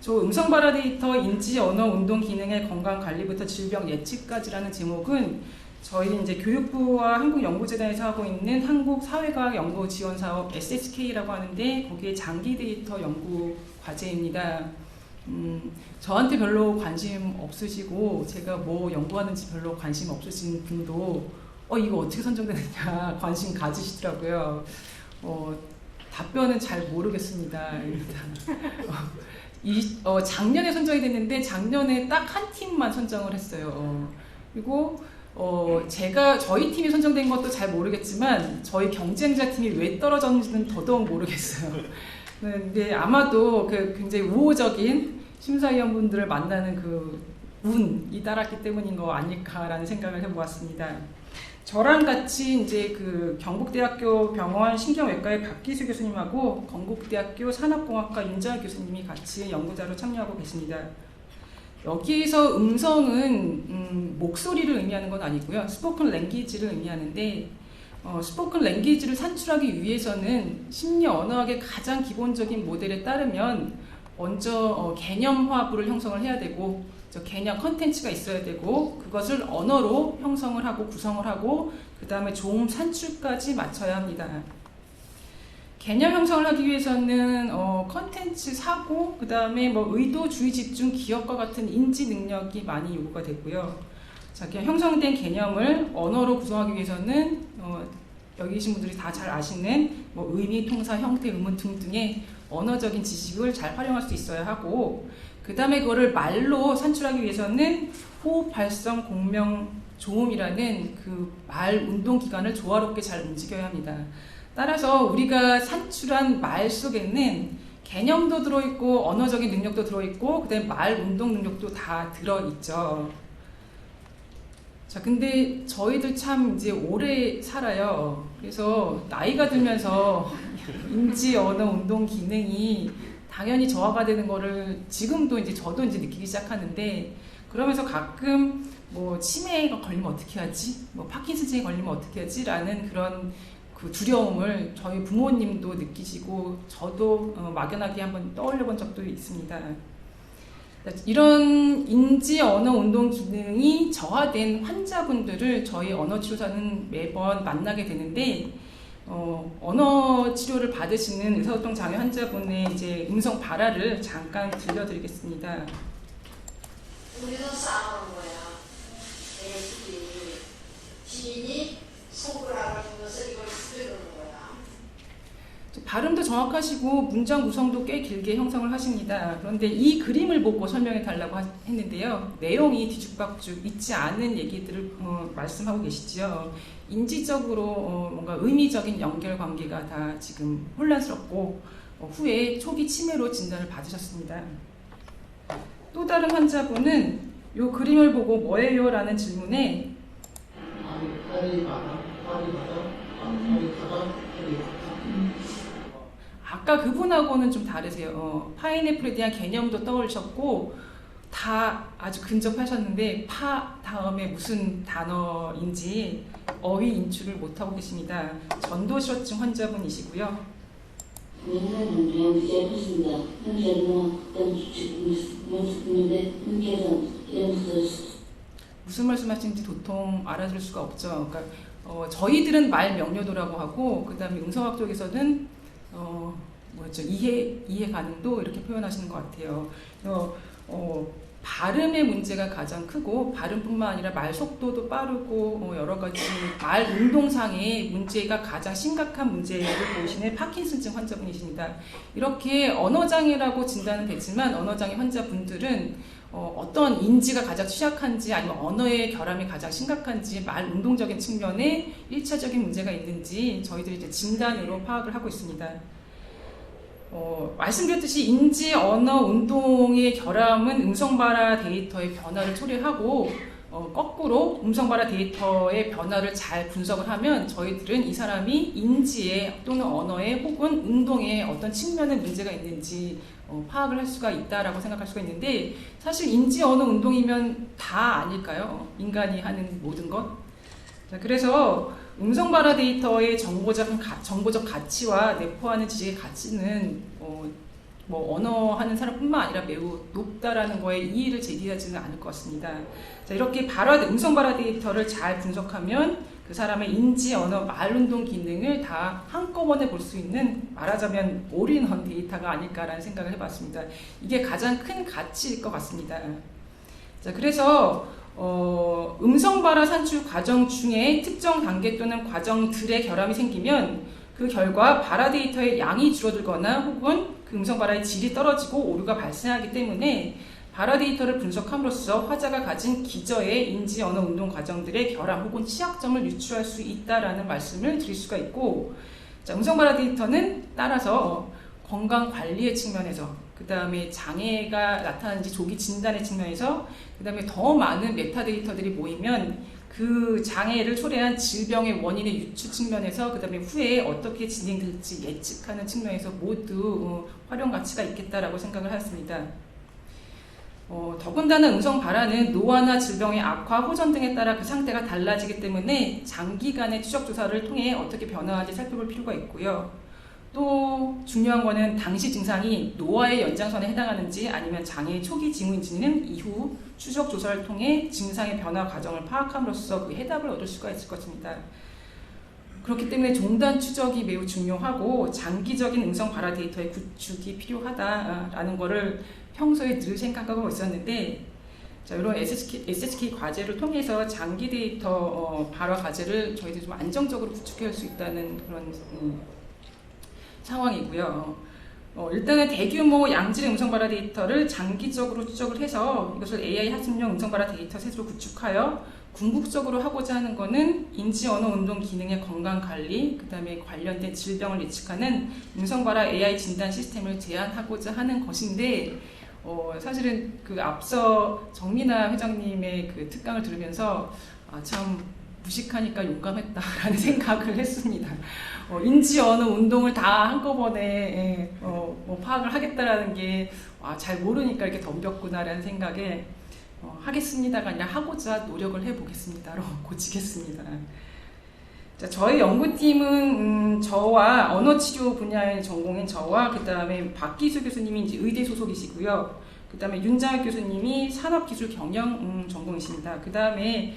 저 음성 바라데이터 인지 언어 운동 기능의 건강 관리부터 질병 예측까지라는 제목은 저희 이제 교육부와 한국연구재단에서 하고 있는 한국사회과학 연구 지원 사업 SSK라고 하는데 거기에 장기 데이터 연구 과제입니다. 저한테 별로 관심 없으시고 제가 뭐 연구하는지 별로 관심 없으신 분도 이거 어떻게 선정되느냐 관심 가지시더라고요. 답변은 잘 모르겠습니다. 일단 작년에 선정이 됐는데 작년에 딱 한 팀만 선정을 했어요. 그리고 저희 팀이 선정된 것도 잘 모르겠지만 저희 경쟁자 팀이 왜 떨어졌는지는 더더욱 모르겠어요. 근데 아마도 그 굉장히 우호적인 심사위원분들을 만나는 그 운이 따랐기 때문인 거 아닐까라는 생각을 해보았습니다. 저랑 같이 이제 그 경북대학교 병원 신경외과의 박기수 교수님하고 건국대학교 산업공학과 윤정아 교수님이 같이 연구자로 참여하고 계십니다. 여기에서 음성은 목소리를 의미하는 건 아니고요. 스포큰 랭귀지를 의미하는데 스포큰 랭귀지를 산출하기 위해서는 심리 언어학의 가장 기본적인 모델에 따르면 먼저 개념 화합을 형성을 해야 되고 개념 컨텐츠가 있어야 되고 그것을 언어로 형성을 하고 구성을 하고 그 다음에 조음 산출까지 맞춰야 합니다. 개념 형성을 하기 위해서는 컨텐츠 사고 그 다음에 의도, 주의, 집중, 기억과 같은 인지 능력이 많이 요구가 되고요. 자, 형성된 개념을 언어로 구성하기 위해서는 여기 계신 분들이 다 잘 아시는 의미, 통사, 형태, 의문 등등의 언어적인 지식을 잘 활용할 수 있어야 하고 그 다음에 그거를 말로 산출하기 위해서는 호흡, 발성, 공명, 조음이라는 그 말 운동 기관을 조화롭게 잘 움직여야 합니다. 따라서 우리가 산출한 말 속에는 개념도 들어있고 언어적인 능력도 들어있고 그 다음에 말 운동 능력도 다 들어있죠. 자, 근데 저희들 참 이제 오래 살아요. 그래서 나이가 들면서 인지 언어 운동 기능이 당연히 저하가 되는 거를 지금도 이제 저도 이제 느끼기 시작하는데 그러면서 가끔 치매가 걸리면 어떻게 하지? 파킨슨증에 걸리면 어떻게 하지? 라는 그런 그 두려움을 저희 부모님도 느끼시고 저도 막연하게 한번 떠올려 본 적도 있습니다. 이런 인지 언어 운동 기능이 저하된 환자분들을 저희 언어치료사는 매번 만나게 되는데 언어 치료를 받으시는 의사소통 장애 환자분의 이제 음성 발화를 잠깐 들려드리겠습니다. 우리도 싸우는 거야. 애들이 지인이 속을 알아준 것을 이걸 쓰려는 거야. 발음도 정확하시고 문장 구성도 꽤 길게 형성을 하십니다. 그런데 이 그림을 보고 설명해 달라고 했는데요. 내용이 뒤죽박죽 있지 않은 얘기들을 말씀하고 계시죠. 인지적으로 뭔가 의미적인 연결 관계가 다 지금 혼란스럽고 후에 초기 치매로 진단을 받으셨습니다. 또 다른 환자분은 이 그림을 보고 뭐예요? 라는 질문에 아까 그분하고는 좀 다르세요. 파인애플에 대한 개념도 떠올리셨고 다 아주 근접하셨는데 파 다음에 무슨 단어인지 어휘 인출을 못하고 계십니다. 전도실어증 환자분이시고요. 무슨 말씀하시는지 도통 알아들을 수가 없죠. 그러니까 저희들은 말 명료도라고 하고 그 다음에 음성학 쪽에서는 이해 가능도 이렇게 표현하시는 것 같아요. 발음의 문제가 가장 크고 발음뿐만 아니라 말 속도도 빠르고 여러 가지 말 운동상의 문제가 가장 심각한 문제를 보이시는 파킨슨증 환자분이십니다. 이렇게 언어장애라고 진단은 되지만 언어장애 환자분들은 어떤 인지가 가장 취약한지 아니면 언어의 결함이 가장 심각한지 말 운동적인 측면에 1차적인 문제가 있는지 저희들이 이제 진단으로 파악을 하고 있습니다. 말씀드렸듯이 인지 언어 운동의 결함은 음성 발화 데이터의 변화를 초래하고 거꾸로 음성 발화 데이터의 변화를 잘 분석을 하면 저희들은 이 사람이 인지에 또는 언어에 혹은 운동에 어떤 측면에 문제가 있는지 파악을 할 수가 있다라고 생각할 수가 있는데 사실 인지 언어 운동이면 다 아닐까요? 인간이 하는 모든 것. 자, 그래서 음성 발화 데이터의 정보적 가치와 내포하는 지식의 가치는 뭐 언어하는 사람뿐만 아니라 매우 높다라는 거에 이의를 제기하지는 않을 것 같습니다. 자, 이렇게 음성 발화 데이터를 잘 분석하면 그 사람의 인지, 언어, 말 운동 기능을 다 한꺼번에 볼 수 있는, 말하자면 올인원 데이터가 아닐까라는 생각을 해봤습니다. 이게 가장 큰 가치일 것 같습니다. 자, 그래서 음성 발화 산출 과정 중에 특정 단계 또는 과정들의 결함이 생기면 그 결과 발화 데이터의 양이 줄어들거나 혹은 그 음성 발화의 질이 떨어지고 오류가 발생하기 때문에 발화 데이터를 분석함으로써 화자가 가진 기저의 인지, 언어, 운동 과정들의 결함 혹은 취약점을 유추할 수 있다라는 말씀을 드릴 수가 있고, 자, 음성 발화 데이터는 따라서 건강 관리의 측면에서, 그 다음에 장애가 나타나는지 조기 진단의 측면에서, 그 다음에 더 많은 메타데이터들이 모이면 그 장애를 초래한 질병의 원인의 유추 측면에서, 그 다음에 후에 어떻게 진행될지 예측하는 측면에서 모두 활용 가치가 있겠다라고 생각을 하였습니다. 더군다나 음성 발화는 노화나 질병의 악화, 호전 등에 따라 그 상태가 달라지기 때문에 장기간의 추적 조사를 통해 어떻게 변화하는지 살펴볼 필요가 있고요. 또 중요한 거는 당시 증상이 노화의 연장선에 해당하는지 아니면 장애의 초기 징후인지는 이후 추적 조사를 통해 증상의 변화 과정을 파악함으로써 그 해답을 얻을 수가 있을 것 같습니다. 그렇기 때문에 종단 추적이 매우 중요하고 장기적인 음성 발화 데이터의 구축이 필요하다라는 거를 평소에 늘 생각하고 있었는데, 자, 이런 SHK 과제를 통해서 장기 데이터 발화 과제를 저희들이 좀 안정적으로 구축할 수 있다는 그런 상황이고요. 일단은 대규모 양질 음성 발화 데이터를 장기적으로 추적을 해서 이것을 AI 학습용 음성 발화 데이터 셋으로 구축하여 궁극적으로 하고자 하는 것은 인지, 언어, 운동 기능의 건강 관리, 그 다음에 관련된 질병을 예측하는 음성 발화 AI 진단 시스템을 제안하고자 하는 것인데, 사실은 그 앞서 정민아 회장님의 그 특강을 들으면서 참 무식하니까 용감했다라는 생각을 했습니다. 인지, 언어, 운동을 다 한꺼번에 파악을 하겠다라는 게 잘 모르니까 이렇게 덤볐구나라는 생각에 하겠습니다가 아니라 하고자 노력을 해보겠습니다로 고치겠습니다. 자, 저희 연구팀은 저와 언어치료 분야의 전공인 저와 그 다음에 박기수 교수님이 이제 의대 소속이시고요. 그 다음에 윤장혁 교수님이 산업기술 경영 전공이십니다. 그 다음에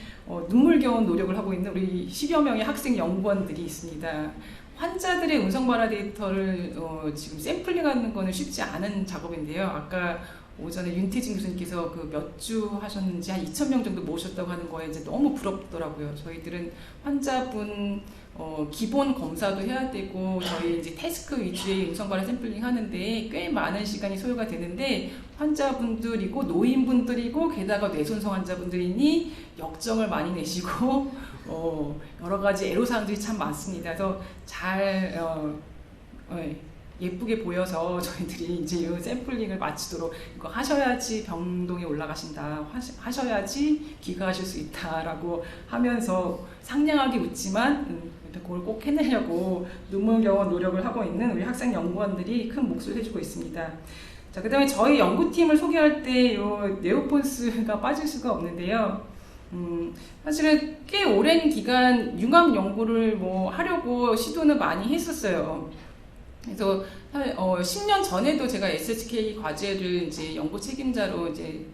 눈물겨운 노력을 하고 있는 우리 10여 명의 학생 연구원들이 있습니다. 환자들의 음성 발화 데이터를 지금 샘플링하는 거는 쉽지 않은 작업인데요. 아까 오전에 윤태진 교수님께서 그 몇 주 하셨는지 한 2,000명 정도 모으셨다고 하는 거에 이제 너무 부럽더라고요. 저희들은 환자분 기본 검사도 해야 되고 저희 이제 태스크 위주의 음성 발화 샘플링 하는데 꽤 많은 시간이 소요가 되는데 환자분들이고 노인분들이고 게다가 뇌손상 환자분들이니 역정을 많이 내시고 여러 가지 애로사항들이 참 많습니다. 그래서 잘 예쁘게 보여서 저희들이 이제 이 샘플링을 마치도록 이거 하셔야지 병동에 올라가신다, 하셔야지 귀가하실 수 있다라고 하면서 상냥하게 웃지만 그걸 꼭 해내려고 눈물겨운 노력을 하고 있는 우리 학생 연구원들이 큰 몫을 해주고 있습니다. 자, 그 다음에 저희 연구팀을 소개할 때 이 네오폰스가 빠질 수가 없는데요. 사실은 꽤 오랜 기간 융합 연구를 하려고 시도는 많이 했었어요. 그래서 10년 전에도 제가 SHK 과제를 이제 연구 책임자로 이제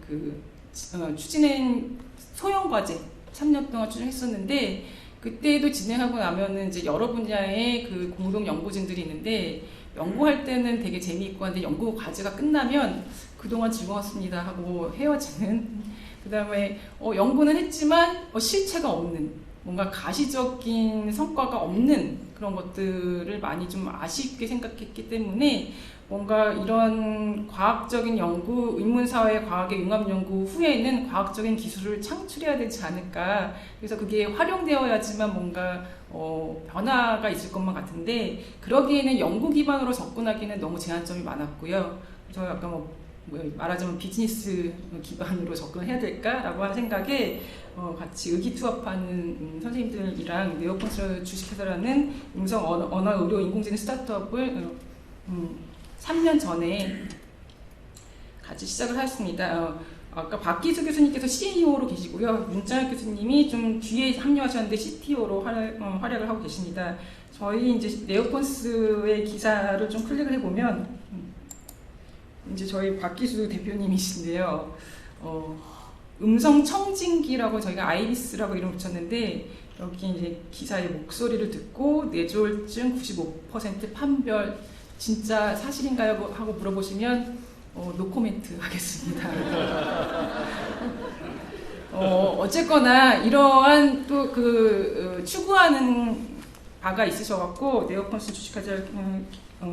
추진한 소형 과제 3년 동안 추진했었는데, 그때도 진행하고 나면은 이제 여러 분야의 그 공동 연구진들이 있는데 연구할 때는 되게 재미있고 한데 연구 과제가 끝나면 그동안 즐거웠습니다 하고 헤어지는, 그 다음에 연구는 했지만 실체가 없는, 뭔가 가시적인 성과가 없는 그런 것들을 많이 좀 아쉽게 생각했기 때문에 뭔가 이런 과학적인 연구, 인문사회 과학의 융합연구 후에는 과학적인 기술을 창출해야 되지 않을까. 그래서 그게 활용되어야지만 뭔가 변화가 있을 것만 같은데 그러기에는 연구 기반으로 접근하기는 너무 제한점이 많았고요. 그래서 약간 말하자면 비즈니스 기반으로 접근해야 될까라고 하는 생각에 같이 의기투합하는 선생님들이랑 네오폰스 주식회사라는 음성 언어 의료 인공지능 스타트업을 3년 전에 같이 시작을 하였습니다. 아까 박기수 교수님께서 CEO로 계시고요. 윤장혁 교수님이 좀 뒤에 합류하셨는데 CTO로 활약을 하고 계십니다. 저희 이제 네오폰스의 기사를 좀 클릭을 해보면 이제 저희 박기수 대표님이신데요. 음성 청진기라고 저희가 아이리스라고 이름 붙였는데 여기 이제 기사의 목소리를 듣고 뇌졸중 95% 판별 진짜 사실인가요? 하고 물어보시면 노코멘트 하겠습니다. 어쨌거나 이러한 또 추구하는 바가 있으셔갖고 네오콘스 주식하자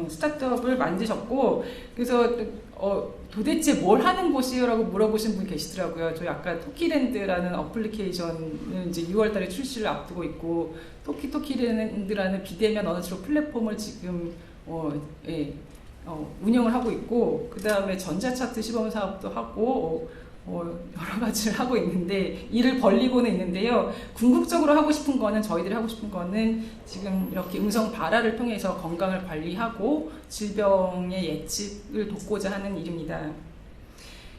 스타트업을 만드셨고 그래서 도대체 뭘 하는 곳이에요라고 물어보신 분이 계시더라고요. 저희 아까 토키랜드라는 어플리케이션을 이제 6월달에 출시를 앞두고 있고 토키랜드라는 비대면 언어치료 플랫폼을 지금 운영을 하고 있고 그 다음에 전자차트 시범 사업도 하고 여러 가지를 하고 있는데 일을 벌리고는 있는데요. 궁극적으로 하고 싶은 거는 저희들이 하고 싶은 거는 지금 이렇게 음성 발화를 통해서 건강을 관리하고 질병의 예측을 돕고자 하는 일입니다.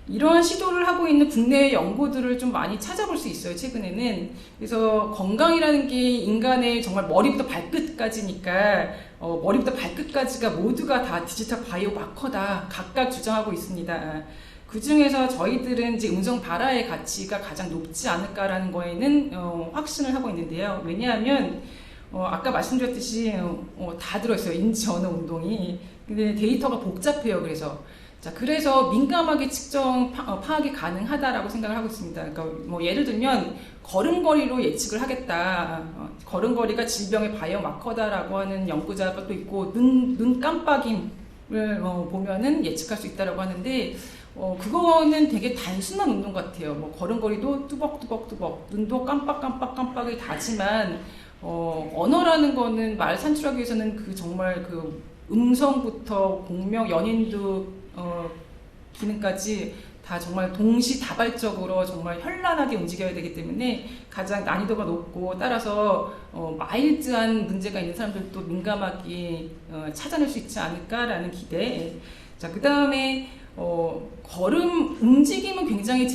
이러한 시도를 하고 있는 국내 연구들을 좀 많이 찾아볼 수 있어요. 최근에는. 그래서 건강이라는 게 인간의 정말 머리부터 발끝까지니까 머리부터 발끝까지가 모두가 다 디지털 바이오 마커다 각각 주장하고 있습니다. 그 중에서 저희들은 이제 음성 발화의 가치가 가장 높지 않을까라는 거에는 확신을 하고 있는데요. 왜냐하면 아까 말씀드렸듯이 다 들어있어요. 인지 언어 운동이. 근데 데이터가 복잡해요. 그래서 민감하게 측정 파악이 가능하다라고 생각을 하고 있습니다. 그러니까 뭐 예를 들면 걸음걸이로 예측을 하겠다. 걸음걸이가 질병의 바이오 마커다라고 하는 연구자가 또 있고 눈 깜빡임을 보면은 예측할 수 있다라고 하는데. 그거는 되게 단순한 운동 같아요. 뭐 걸음걸이도 뚜벅뚜벅뚜벅, 눈도 깜빡깜빡깜빡이 다지만, 언어라는 거는 말 산출하기 위해서는 정말 음성부터 공명, 연인도, 기능까지 다 정말 동시다발적으로 정말 현란하게 움직여야 되기 때문에 가장 난이도가 높고 따라서 마일드한 문제가 있는 사람들도 민감하게 찾아낼 수 있지 않을까라는 기대. 자, 그 다음에 걸음 움직임은 굉장히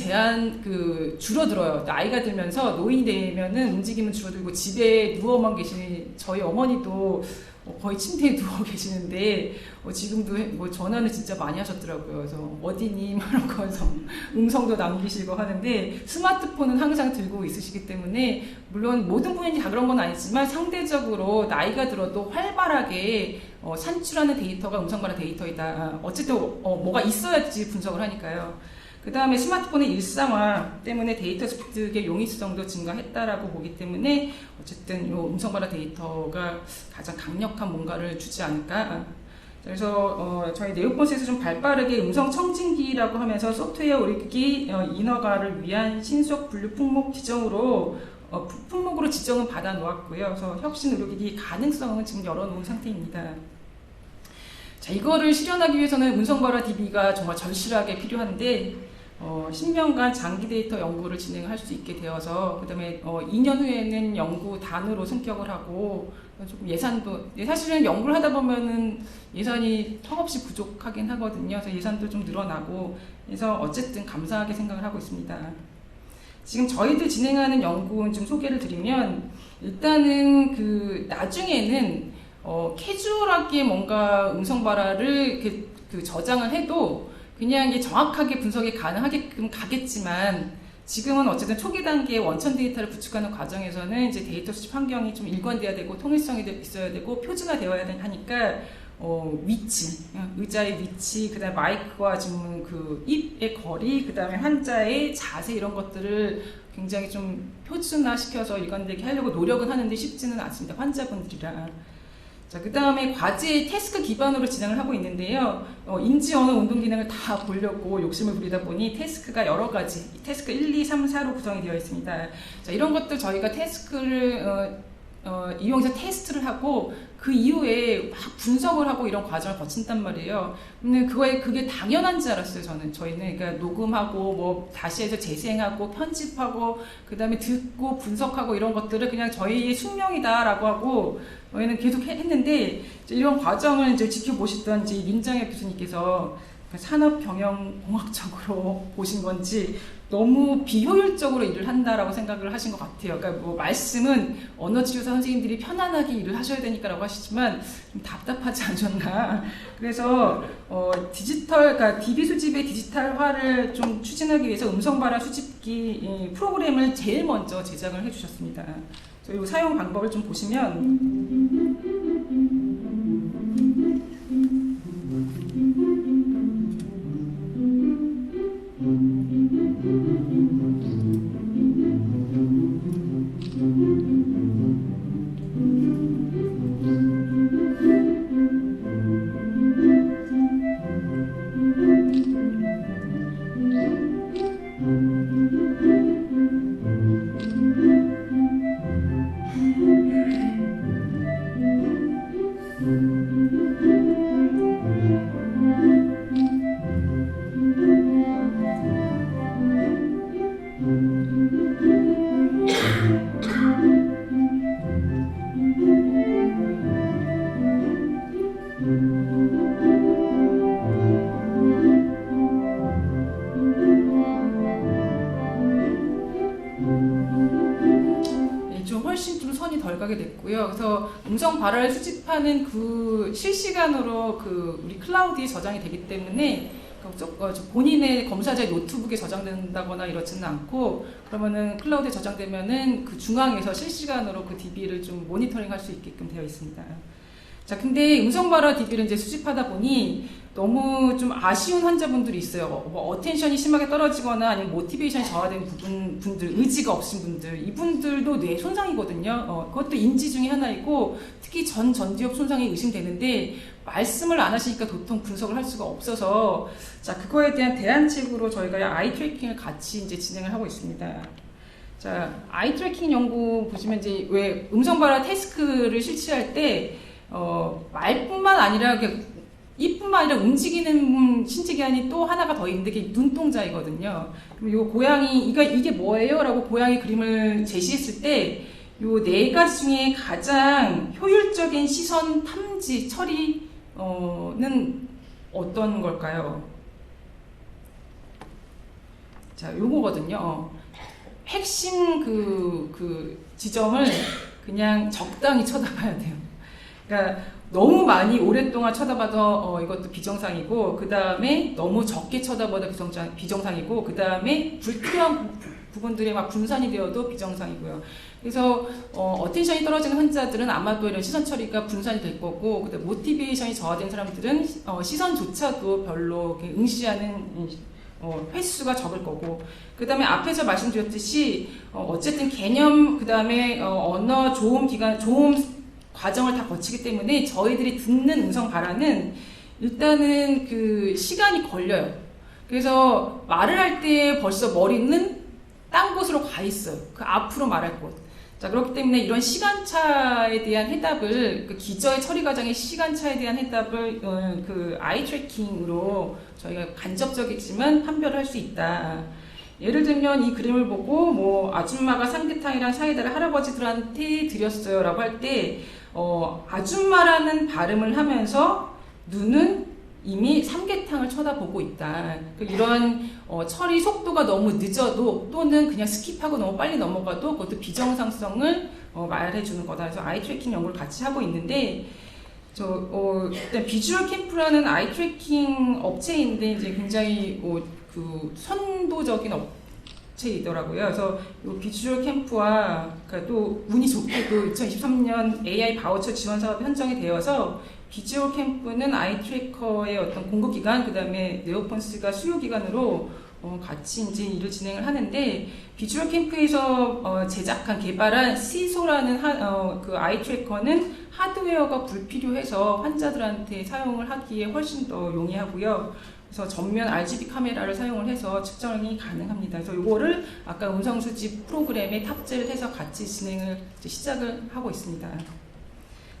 줄어들어요. 나이가 들면서 노인이 되면은 움직임은 줄어들고 집에 누워만 계신 저희 어머니도 거의 침대에 누워 계시는데 지금도 뭐 전화는 진짜 많이 하셨더라고요. 그래서 어디니 말하고 해서 음성도 남기시고 하는데 스마트폰은 항상 들고 있으시기 때문에 물론 모든 분이 다 그런 건 아니지만 상대적으로 나이가 들어도 활발하게 산출하는 데이터가 음성 발화 데이터이다. 어쨌든 뭐가 있어야지 분석을 하니까요. 그 다음에 스마트폰의 일상화 때문에 데이터 스피드의 용이성도 증가했다라고 보기 때문에 어쨌든 이 음성 발화 데이터가 가장 강력한 뭔가를 주지 않을까. 그래서 저희 네오콘스에서 좀 발빠르게 음성 청진기라고 하면서 소프트웨어 의료기기 인허가를 위한 신속 분류 품목으로 지정은 받아 놓았고요. 그래서 혁신 의료기기 가능성은 지금 열어놓은 상태입니다. 자, 이거를 실현하기 위해서는 음성 발화 DB가 정말 절실하게 필요한데 10년간 장기 데이터 연구를 진행할 수 있게 되어서 그다음에 2년 후에는 연구단으로 승격을 하고 조금 예산도 사실은 연구를 하다 보면은 예산이 턱없이 부족하긴 하거든요. 그래서 예산도 좀 늘어나고 그래서 어쨌든 감사하게 생각을 하고 있습니다. 지금 저희들 진행하는 연구는 좀 소개를 드리면 일단은 나중에는 캐주얼하게 뭔가 음성 발화를 이렇게 저장을 해도 그냥 이게 정확하게 분석이 가능하게끔 가겠지만 지금은 어쨌든 초기 단계에 원천 데이터를 구축하는 과정에서는 이제 데이터 수집 환경이 좀 일관돼야 되고 통일성이 있어야 되고 표준화되어야 하니까 위치, 의자의 위치, 그다음에 마이크와 지금 입의 거리, 그다음에 환자의 자세 이런 것들을 굉장히 좀 표준화시켜서 일관되게 하려고 노력은 하는데 쉽지는 않습니다. 환자분들이랑. 자, 그 다음에 과제 태스크 기반으로 진행을 하고 있는데요. 인지 언어 운동 기능을 다 보려고 욕심을 부리다 보니 태스크가 여러 가지, 태스크 1, 2, 3, 4로 구성이 되어 있습니다. 자, 이런 것들 저희가 태스크를 이용해서 테스트를 하고 그 이후에 막 분석을 하고 이런 과정을 거친단 말이에요. 근데 그게 당연한 줄 알았어요, 저희는. 그러니까 녹음하고 뭐 다시 해서 재생하고 편집하고 그다음에 듣고 분석하고 이런 것들을 그냥 저희의 숙명이다라고 하고 저희는 계속 했는데 이런 과정을 이제 지켜보시던 이제 민정혁 교수님께서 산업경영공학적으로 보신 건지 너무 비효율적으로 일을 한다라고 생각을 하신 것 같아요. 그러니까 뭐 말씀은 언어치료사 선생님들이 편안하게 일을 하셔야 되니까라고 하시지만 좀 답답하지 않으셨나. 그래서 그러니까 DB 수집의 디지털화를 좀 추진하기 위해서 음성발화 수집기 프로그램을 제일 먼저 제작을 해주셨습니다. 이 사용 방법을 좀 보시면 그래서 음성 발화를 수집하는 그 실시간으로 그 우리 클라우드에 저장이 되기 때문에 본인의 검사자의 노트북에 저장된다거나 이렇지는 않고, 그러면은 클라우드에 저장되면은 그 중앙에서 실시간으로 그 DB를 좀 모니터링할 수 있게끔 되어 있습니다. 자, 근데 음성 발화 DB를 이제 수집하다 보니 너무 좀 아쉬운 환자분들이 있어요. 뭐 어텐션이 심하게 떨어지거나 아니면 모티베이션이 저하된 분들, 의지가 없으신 분들, 이분들도 뇌 손상이거든요. 그것도 인지 중에 하나이고, 특히 전두엽 손상이 의심되는데 말씀을 안 하시니까 도통 분석을 할 수가 없어서, 자, 그거에 대한 대안책으로 저희가 아이 트래킹을 같이 이제 진행을 하고 있습니다. 자, 아이 트래킹 연구 보시면 이제 왜 음성 발화 태스크를 실시할 때 말뿐만 아니라 이뿐만 아니라 움직이는 신체 기관이 또 하나가 더 있는데 그게 눈동자이거든요. 그럼 요 고양이 이게 뭐예요? 라고 고양이 그림을 제시했을 때 요 네 가지 중에 가장 효율적인 시선 탐지 처리는 어떤 걸까요? 자, 요거거든요. 핵심 그 지점을 그냥 적당히 쳐다봐야 돼요. 그러니까 너무 많이 오랫동안 쳐다봐도 이것도 비정상이고, 그 다음에 너무 적게 쳐다봐도 비정상이고, 그 다음에 불필요한 부분들이 막 분산이 되어도 비정상이고요. 그래서 어텐션이 떨어지는 환자들은 아마도 이런 시선 처리가 분산이 될 거고, 그다음 모티베이션이 저하된 사람들은 시선조차도 별로 응시하는 횟수가 적을 거고, 그 다음에 앞에서 말씀드렸듯이 어쨌든 개념, 그 다음에 언어 조음 과정을 다 거치기 때문에 저희들이 듣는 음성 발화는 일단은 그 시간이 걸려요. 그래서 말을 할 때 벌써 머리는 딴 곳으로 가 있어요. 그 앞으로 말할 곳. 자, 그렇기 때문에 이런 시간차에 대한 해답을, 그 기저의 처리 과정의 시간차에 대한 해답을 그 아이 트래킹으로 저희가 간접적이지만 판별을 할 수 있다. 예를 들면 이 그림을 보고 뭐 아줌마가 삼계탕이랑 사이다를 할아버지들한테 드렸어요 라고 할 때 아줌마라는 발음을 하면서 눈은 이미 삼계탕을 쳐다보고 있다. 이런 처리 속도가 너무 늦어도 또는 그냥 스킵하고 너무 빨리 넘어가도 그것도 비정상성을 말해주는 거다. 그래서 아이 트래킹 연구를 같이 하고 있는데, 일단 비주얼 캠프라는 아이 트래킹 업체인데 이제 굉장히 그 선도적인 업체이더라고요. 그래서 이 비주얼 캠프와 그러니까 또 운이 좋게도 2023년 AI 바우처 지원 사업에 선정이 되어서 비주얼 캠프는 아이 트래커의 어떤 공급 기관, 그 다음에 네오폰스가 수요 기관으로 같이 이제 일을 진행을 하는데, 비주얼 캠프에서 개발한 시소라는 그 아이 트래커는 하드웨어가 불필요해서 환자들한테 사용을 하기에 훨씬 더 용이하고요. 그래서 전면 RGB 카메라를 사용을 해서 측정이 가능합니다. 그래서 이거를 아까 음성 수집 프로그램에 탑재를 해서 같이 진행을 시작을 하고 있습니다.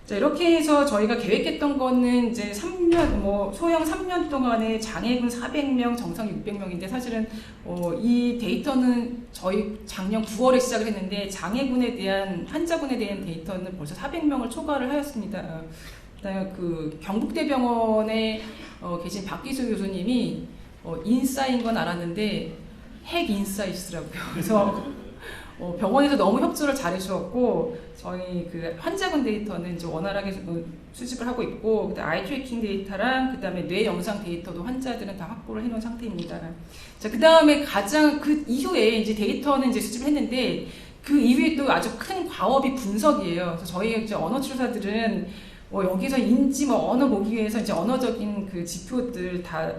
자, 이렇게 해서 저희가 계획했던 거는 이제 3년, 소형 3년 동안에 장애군 400명, 정상 600명인데 사실은 이 데이터는 저희 작년 9월에 시작을 했는데 장애군에 대한, 환자군에 대한 데이터는 벌써 400명을 초과를 하였습니다. 그다음에 그 경북대병원의 계신 박기수 교수님이 인싸인 건 알았는데 핵 인싸이시더라고요. 그래서 병원에서 너무 협조를 잘해주었고 저희 그 환자분 데이터는 이제 원활하게 수집을 하고 있고 아이 트래킹 데이터랑 그다음에 뇌 영상 데이터도 환자들은 다 확보를 해놓은 상태입니다. 자, 그다음에 가장 그 이후에 이제 데이터는 이제 수집을 했는데 그 이후에 또 아주 큰 과업이 분석이에요. 그래서 저희 이제 언어 치료사들은 여기서 인지 언어 보기 위해서 이제 언어적인 그 지표들 다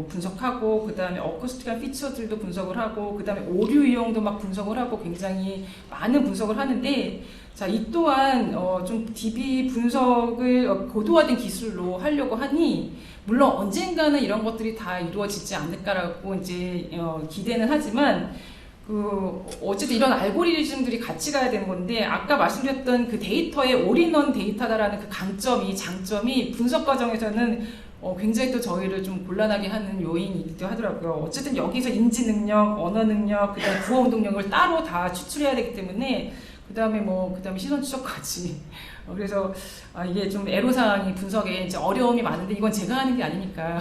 분석하고 그다음에 어쿠스틱한 피처들도 분석을 하고 그다음에 오류 유형도 막 분석을 하고 굉장히 많은 분석을 하는데 자, 이 또한 좀 DB 분석을 고도화된 기술로 하려고 하니 물론 언젠가는 이런 것들이 다 이루어지지 않을까라고 이제 기대는 하지만 어쨌든 이런 알고리즘들이 같이 가야 되는 건데 아까 말씀드렸던 그 데이터의 올인원 데이터다라는 그 장점이 분석 과정에서는 굉장히 또 저희를 좀 곤란하게 하는 요인이기도 하더라고요. 어쨌든 여기서 인지 능력, 언어 능력, 그다음에 구어 운동력을 따로 다 추출해야 되기 때문에 그다음에 시선 추적까지 그래서 이게 좀 애로사항이 분석에 이제 어려움이 많은데 이건 제가 하는 게 아니니까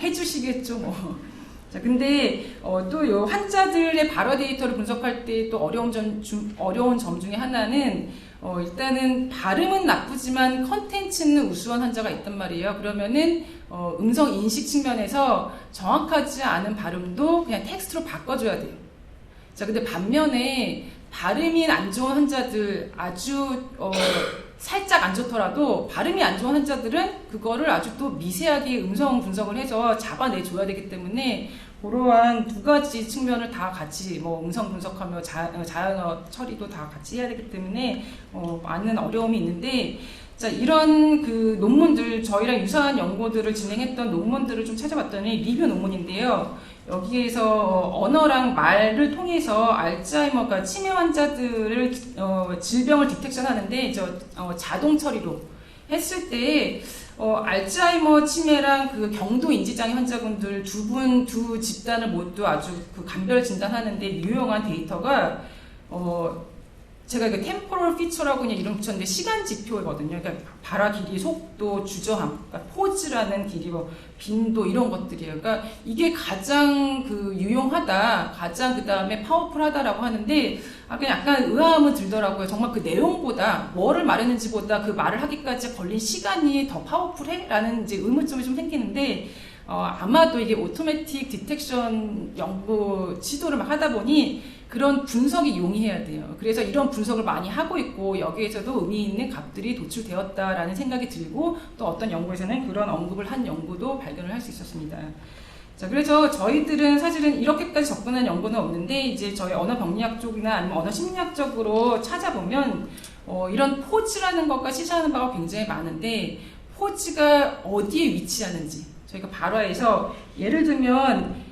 해주시겠죠 뭐. 자, 근데 또 요 환자들의 발화 데이터를 분석할 때 또 어려운 점 중에 하나는 일단은 발음은 나쁘지만 컨텐츠는 우수한 환자가 있단 말이에요. 그러면은 음성 인식 측면에서 정확하지 않은 발음도 그냥 텍스트로 바꿔줘야 돼요. 자, 근데 반면에 발음이 안 좋은 환자들 아주 살짝 안 좋더라도 발음이 안 좋은 환자들은 그거를 아주 또 미세하게 음성 분석을 해서 잡아내줘야 되기 때문에 그러한 두 가지 측면을 다 같이 음성 분석하며 자연어 처리도 다 같이 해야 되기 때문에 많은 어려움이 있는데 자, 이런 그 논문들 저희랑 유사한 연구들을 진행했던 논문들을 좀 찾아봤더니 리뷰 논문인데요. 여기에서 언어랑 말을 통해서 알츠하이머가 치매 환자들을 질병을 디텍션 하는데 자동 처리로 했을 때 알츠하이머 치매랑 그 경도 인지장애 환자분들 두 집단을 모두 아주 그 간별 진단하는데 유용한 데이터가 제가 이게 템포럴 피처라고 그냥 이름 붙였는데 시간 지표거든요. 그러니까 발화 길이, 속도, 주저함, 그러니까 포즈라는 길이, 빈도 이런 것들이에요. 그러니까 이게 가장 그 유용하다, 가장 그 다음에 파워풀하다라고 하는데 그냥 약간 의아함은 들더라고요. 정말 그 내용보다 뭐를 말했는지보다 그 말을 하기까지 걸린 시간이 더 파워풀해? 라는 이제 의문점이 좀 생기는데 아마도 이게 오토매틱 디텍션 연구 시도를 막 하다 보니 그런 분석이 용이해야 돼요. 그래서 이런 분석을 많이 하고 있고 여기에서도 의미 있는 값들이 도출되었다라는 생각이 들고 또 어떤 연구에서는 그런 언급을 한 연구도 발견을 할 수 있었습니다. 자, 그래서 저희들은 사실은 이렇게까지 접근한 연구는 없는데 이제 저희 언어 병리학 쪽이나 아니면 언어 심리학 쪽으로 찾아보면 이런 포즈라는 것과 시사하는 바가 굉장히 많은데 포즈가 어디에 위치하는지 저희가 발화에서 예를 들면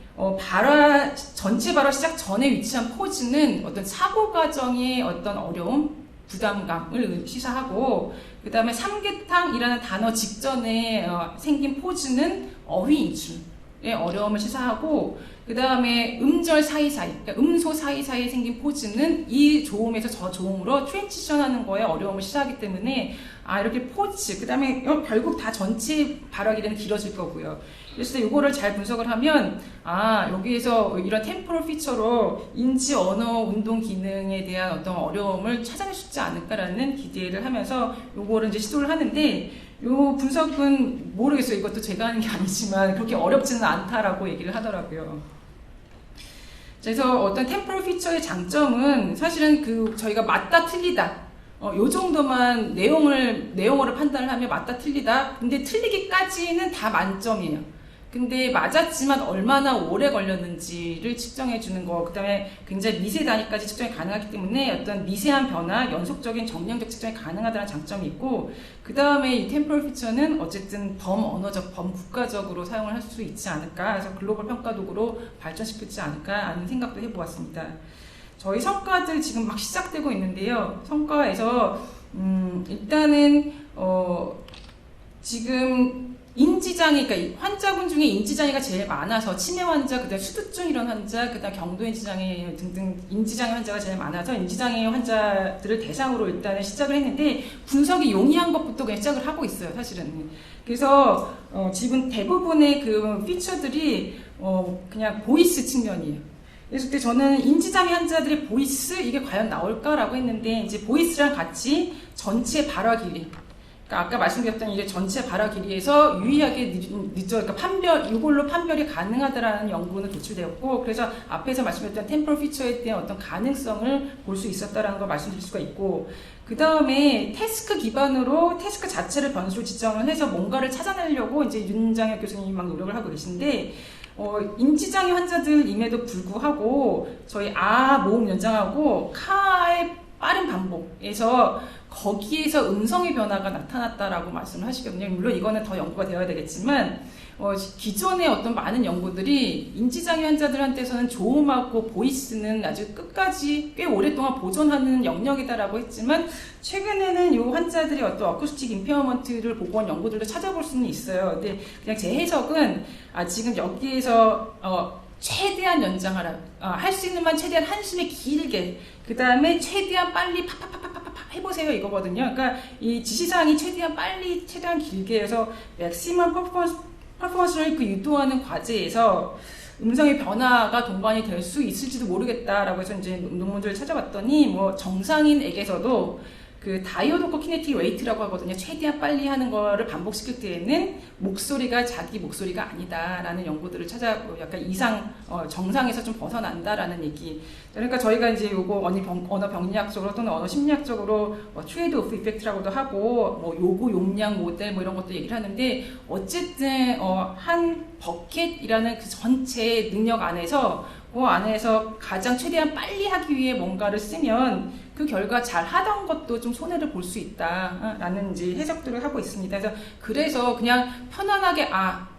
전체 발화 시작 전에 위치한 포즈는 어떤 사고 과정의 어떤 어려움, 부담감을 시사하고 그 다음에 삼계탕이라는 단어 직전에 생긴 포즈는 어휘 인출의 어려움을 시사하고 그 다음에 음절 사이사이, 그러니까 음소 사이사이에 생긴 포즈는 이 조음에서 저 조음으로 트랜지션하는 거에 어려움을 시사하기 때문에 이렇게 포즈, 그 다음에 결국 다 전체 발화기는 길어질 거고요. 그래서 이거를 잘 분석을 하면 여기에서 이런 템포럴 피처로 인지 언어 운동 기능에 대한 어떤 어려움을 찾아낼 수 있지 않을까라는 기대를 하면서 요거를 이제 시도를 하는데 요 분석은 모르겠어요. 이것도 제가 하는 게 아니지만 그렇게 어렵지는 않다라고 얘기를 하더라고요. 그래서 어떤 템포럴 피처의 장점은 사실은 저희가 맞다 틀리다 요 정도만 내용어를 판단을 하면 맞다 틀리다. 근데 틀리기까지는 다 만점이에요. 근데 맞았지만 얼마나 오래 걸렸는지를 측정해 주는 거, 그 다음에 굉장히 미세 단위까지 측정이 가능하기 때문에 어떤 미세한 변화, 연속적인 정량적 측정이 가능하다는 장점이 있고, 그 다음에 이 템포럴 피처는 어쨌든 범언어적, 범국가적으로 사용을 할 수 있지 않을까, 그래서 글로벌 평가 도구로 발전시키지 않을까 하는 생각도 해보았습니다. 저희 성과들 지금 막 시작되고 있는데요. 성과에서 일단은 지금 인지장애, 그러니까 환자분 중에 인지장애가 제일 많아서 치매 환자, 그다음 수두증 이런 환자, 그다음 경도인지장애 등등 인지장애 환자가 제일 많아서 인지장애 환자들을 대상으로 일단은 시작을 했는데 분석이 용이한 것부터 그냥 시작을 하고 있어요, 사실은. 그래서 지금 대부분의 그 피처들이 그냥 보이스 측면이에요. 그래서 그때 저는 인지장애 환자들의 보이스 이게 과연 나올까라고 했는데 이제 보이스랑 같이 전체 발화 길이. 그러니까 아까 말씀드렸던 이게 전체 발화 길이에서 유의하게 늦어, 그러니까 이걸로 판별이 가능하다라는 연구는 도출되었고, 그래서 앞에서 말씀드렸던 템포럴 피처에 대한 어떤 가능성을 볼 수 있었다라는 걸 말씀드릴 수가 있고, 그 다음에 태스크 기반으로 태스크 자체를 변수로 지정을 해서 뭔가를 찾아내려고 이제 윤장혁 교수님이 막 노력을 하고 계신데, 인지장애 환자들임에도 불구하고 저희 모음 연장하고 카의 빠른 반복에서 거기에서 음성의 변화가 나타났다라고 말씀을 하시거든요. 물론 이거는 더 연구가 되어야 되겠지만 기존의 어떤 많은 연구들이 인지장애 환자들한테서는 조음하고 보이스는 아주 끝까지 꽤 오랫동안 보존하는 영역이다라고 했지만 최근에는 이 환자들이 어떤 어쿠스틱 임페어먼트를 보고 온 연구들도 찾아볼 수는 있어요. 근데 그냥 제 해석은 지금 여기에서 최대한 연장하라. 할 수 있는 만 최대한 한숨에 길게. 그 다음에 최대한 빨리 팍팍팍팍팍 해보세요 이거거든요. 그러니까 이 지시사항이 최대한 빨리, 최대한 길게 해서 맥시멈 퍼포먼스를 유도하는 과제에서 음성의 변화가 동반이 될 수 있을지도 모르겠다라고 해서 이제 논문들을 찾아봤더니 뭐 정상인에게서도 그 다이오도코 키네틱 웨이트라고 하거든요. 최대한 빨리 하는 거를 반복시킬 때에는 목소리가 자기 목소리가 아니다라는 연구들을 약간 정상에서 좀 벗어난다라는 얘기. 그러니까 저희가 이제 요거 언어 병리학적으로 또는 언어 심리학적으로 트레이드 오프 이펙트라고도 하고 요구 용량 모델 이런 것도 얘기를 하는데 어쨌든 한 버켓이라는 그 전체 능력 안에서 그 안에서 가장 최대한 빨리 하기 위해 뭔가를 쓰면 그 결과 잘 하던 것도 좀 손해를 볼 수 있다라는 이제 해석들을 하고 있습니다. 그래서 그냥 편안하게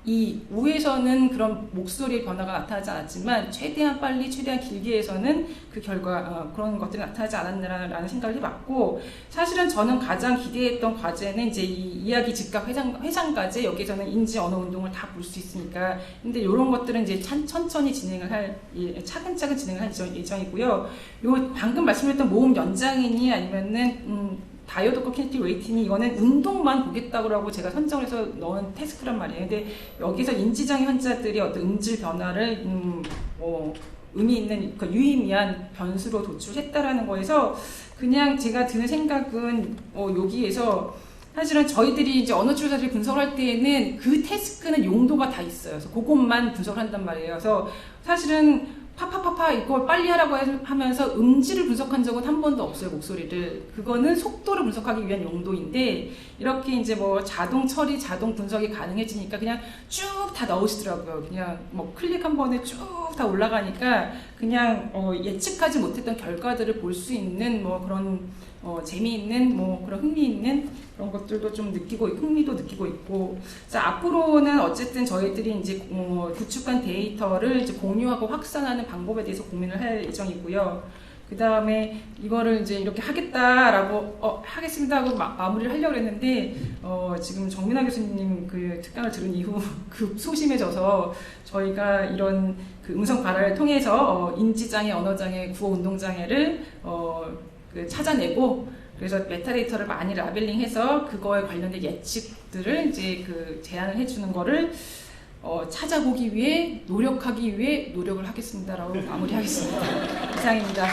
이 우에서는 그런 목소리의 변화가 나타나지 않았지만 최대한 빨리 최대한 길게 해서는 그 결과 그런 것들이 나타나지 않았나라는 생각을 해봤고, 사실은 저는 가장 기대했던 과제는 이제 이 이야기 즉각 회상 과제, 여기서는 인지 언어 운동을 다 볼 수 있으니까. 근데 이런 것들은 이제 천천히 차근차근 진행을 할 예정이고요. 요 방금 말씀드렸던 모음 연장이니 아니면은 다이오도코 키네틱 웨이팅이 이거는 운동만 보겠다고 하고 제가 선정을 해서 넣은 태스크란 말이에요. 근데 여기서 인지장애 환자들이 어떤 음질 변화를 의미 있는 유의미한 변수로 도출했다라는 거에서 그냥 제가 드는 생각은 여기에서 사실은 저희들이 이제 언어 출사를 분석할 때에는 그 태스크는 용도가 다 있어요. 그래서 그것만 분석을 한단 말이에요. 그래서 사실은 파파파파 이걸 빨리 하라고 하면서 음질을 분석한 적은 한 번도 없어요, 목소리를. 그거는 속도를 분석하기 위한 용도인데 이렇게 이제 자동 처리, 자동 분석이 가능해지니까 그냥 쭉 다 넣으시더라고요. 그냥 클릭 한 번에 쭉 다 올라가니까 그냥 예측하지 못했던 결과들을 볼 수 있는 그런 재미있는 그런 흥미있는 그런 것들도 좀 흥미도 느끼고 있고. 자, 앞으로는 어쨌든 저희들이 이제 구축한 데이터를 이제 공유하고 확산하는 방법에 대해서 고민을 할 예정이고요. 그 다음에 이거를 이제 이렇게 하겠습니다 하고 마무리를 하려고 했는데 지금 정민아 교수님 그 특강을 들은 이후 급소심해져서 저희가 이런 그 음성 발화를 통해서 인지장애, 언어장애, 구어운동장애를 찾아내고, 그래서 메타데이터를 많이 라벨링해서 그거에 관련된 예측들을 이제 제안을 해주는 거를 찾아보기 위해 노력하기 위해 노력을 하겠습니다라고 마무리하겠습니다. 이상입니다.